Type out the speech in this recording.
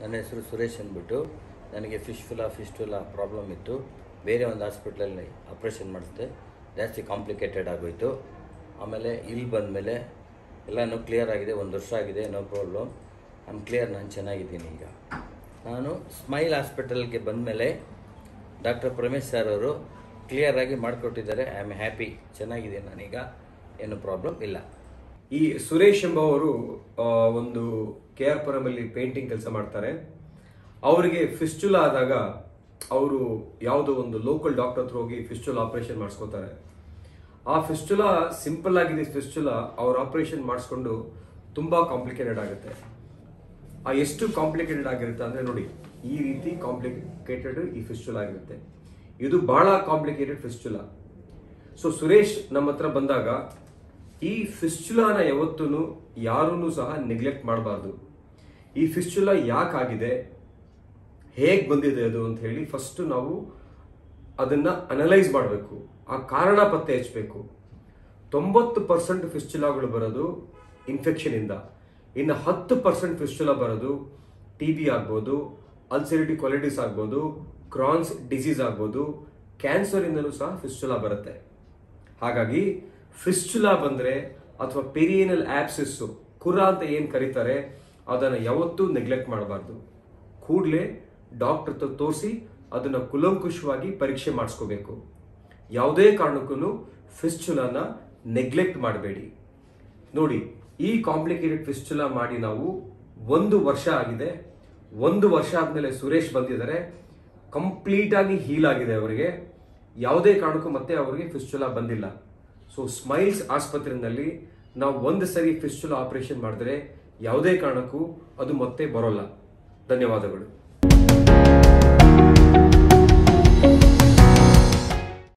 ನನ್ನ ಹೆಸರು ಸುರೇಶ್ ಅಂದ್ಬಿಟ್ಟು. ನನಗೆ ಫಿಸ್ಟುಲಾ ಪ್ರಾಬ್ಲಮ್ ಇತ್ತು. ಬೇರೆ ಒಂದು ಹಾಸ್ಪಿಟ್ಲಲ್ಲಿ ಆಪ್ರೇಷನ್ ಮಾಡಿಸ್ದೆ. ಜಾಸ್ತಿ ಕಾಂಪ್ಲಿಕೇಟೆಡ್ ಆಗೋಯಿತು. ಆಮೇಲೆ ಇಲ್ಲಿ ಬಂದಮೇಲೆ ಎಲ್ಲನೂ ಕ್ಲಿಯರ್ ಆಗಿದೆ. 1 ವರ್ಷ ಆಗಿದೆ, ನೋ ಪ್ರಾಬ್ಲಮ್. ಕ್ಲಿಯರ್, ನಾನು ಚೆನ್ನಾಗಿದ್ದೀನಿ ಈಗ. ನಾನು ಸ್ಮೈಲ್ ಹಾಸ್ಪಿಟಲ್ಗೆ ಬಂದಮೇಲೆ ಡಾಕ್ಟರ್ ಪ್ರಮೇಶ್ ಸರ್ ಅವರು ಕ್ಲಿಯರಾಗಿ ಮಾಡಿಕೊಟ್ಟಿದ್ದಾರೆ. ಐ ಆಮ್ ಹ್ಯಾಪಿ, ಚೆನ್ನಾಗಿದೆ ನಾನೀಗ, ಏನು ಪ್ರಾಬ್ಲಮ್ ಇಲ್ಲ. ಈ ಸುರೇಶ್ ಎಂಬವರು ಒಂದು KR ಪುರಮಲ್ಲಿ ಪೇಂಟಿಂಗ್ ಕೆಲಸ ಮಾಡ್ತಾರೆ. ಅವರಿಗೆ ಫಿಸ್ಟುಲಾ ಆದಾಗ ಅವರು ಯಾವುದೋ ಒಂದು ಲೋಕಲ್ ಡಾಕ್ಟರ್ ಹತ್ರ ಹೋಗಿ ಫಿಸ್ಟುಲಾ ಆಪರೇಷನ್ ಮಾಡಿಸ್ಕೋತಾರೆ. ಆ ಫಿಸ್ಟುಲಾ ಸಿಂಪಲ್ ಆಗಿದೆ. ಫಿಸ್ಟುಲಾ ಅವ್ರು ಆಪರೇಷನ್ ಮಾಡಿಸ್ಕೊಂಡು ತುಂಬಾ ಕಾಂಪ್ಲಿಕೇಟೆಡ್ ಆಗುತ್ತೆ. ಎಷ್ಟು ಕಾಂಪ್ಲಿಕೇಟೆಡ್ ಆಗಿರುತ್ತೆ ಅಂದ್ರೆ ನೋಡಿ, ಈ ರೀತಿ ಕಾಂಪ್ಲಿಕೇಟೆಡ್ ಈ ಫಿಸ್ಟುಲಾ ಆಗಿರುತ್ತೆ. ಇದು ಬಹಳ ಕಾಂಪ್ಲಿಕೇಟೆಡ್ ಫಿಸ್ಟುಲಾ. ಸೊ ಸುರೇಶ್ ನಮ್ಮ ಹತ್ರ ಬಂದಾಗ ಈ ಫಿಸ್ಟುಲಾನ ಯಾವತ್ತೂ ಯಾರೂ ಸಹ ನೆಗ್ಲೆಕ್ಟ್ ಮಾಡಬಾರ್ದು. ಈ ಫಿಸ್ಟುಲಾ ಯಾಕಾಗಿದೆ, ಹೇಗೆ ಬಂದಿದೆ ಅದು ಅಂತ ಹೇಳಿ ಫಸ್ಟ್ ನಾವು ಅದನ್ನ ಅನಲೈಸ್ ಮಾಡಬೇಕು. ಆ ಕಾರಣ ಪತ್ತೆ ಹಚ್ಚಬೇಕು. 90% ಫಿಸ್ಟುಲಾಗಳು ಬರೋದು ಇನ್ಫೆಕ್ಷನ್ ಇಂದ. ಇನ್ನು 10% ಫಿಸ್ಟುಲಾ ಬರೋದು TB ಆಗ್ಬೋದು, ಅಲ್ಸರೇಟಿವ್ ಕೊಲೈಟಿಸ್ ಆಗ್ಬೋದು, ಕ್ರಾನ್ಸ್ ಡಿಸೀಸ್ ಆಗ್ಬೋದು, ಕ್ಯಾನ್ಸರ್ ಇಂದಲೂ ಸಹ ಫಿಸ್ಟುಲಾ ಬರುತ್ತೆ. ಹಾಗಾಗಿ ಫಿಸ್ಟುಲಾ ಬಂದ್ರೆ ಅಥವಾ ಪೆರಿಯನಲ್ ಆಬ್ಸೆಸ್, ಕುರ ಅಂತ ಏನ್ ಕರೀತಾರೆ, ಅದನ್ನ ಯಾವತ್ತೂ ನೆಗ್ಲೆಕ್ಟ್ ಮಾಡಬಾರ್ದು. ಕೂಡಲೇ ಡಾಕ್ಟರ್ ಹತ್ರ ತೋರಿಸಿ ಅದನ್ನ ಕುಲಂಕುಷವಾಗಿ ಪರೀಕ್ಷೆ ಮಾಡಿಸ್ಕೋಬೇಕು. ಯಾವುದೇ ಕಾರಣಕ್ಕೂ ಫಿಸ್ಟುಲಾನ ನೆಗ್ಲೆಕ್ಟ್ ಮಾಡಬೇಡಿ. ನೋಡಿ, ಈ ಕಾಂಪ್ಲಿಕೇಟೆಡ್ ಫಿಸ್ಟುಲಾ ಮಾಡಿ ನಾವು 1 ವರ್ಷ ಆಗಿದೆ. 1 ವರ್ಷ ಆದ್ಮೇಲೆ ಸುರೇಶ್ ಬಂದಿದ್ದಾರೆ. ಕಂಪ್ಲೀಟ್ ಆಗಿ ಹೀಲ್ ಆಗಿದೆ ಅವರಿಗೆ. ಯಾವುದೇ ಕಾರಣಕ್ಕೂ ಮತ್ತೆ ಅವರಿಗೆ ಫಿಸ್ಟುಲಾ ಬಂದಿಲ್ಲ. ಸೊ ಸ್ಮೈಲ್ಸ್ ಆಸ್ಪತ್ರೆಯಲ್ಲಿ ನಾವು 1 ಸರಿ ಫಿಸ್ಟುಲಾ ಆಪರೇಷನ್ ಮಾಡಿದ್ರೆ ಯಾವುದೇ ಕಾರಣಕ್ಕೂ ಅದು ಮತ್ತೆ ಬರೋಲ್ಲ. ಧನ್ಯವಾದಗಳು.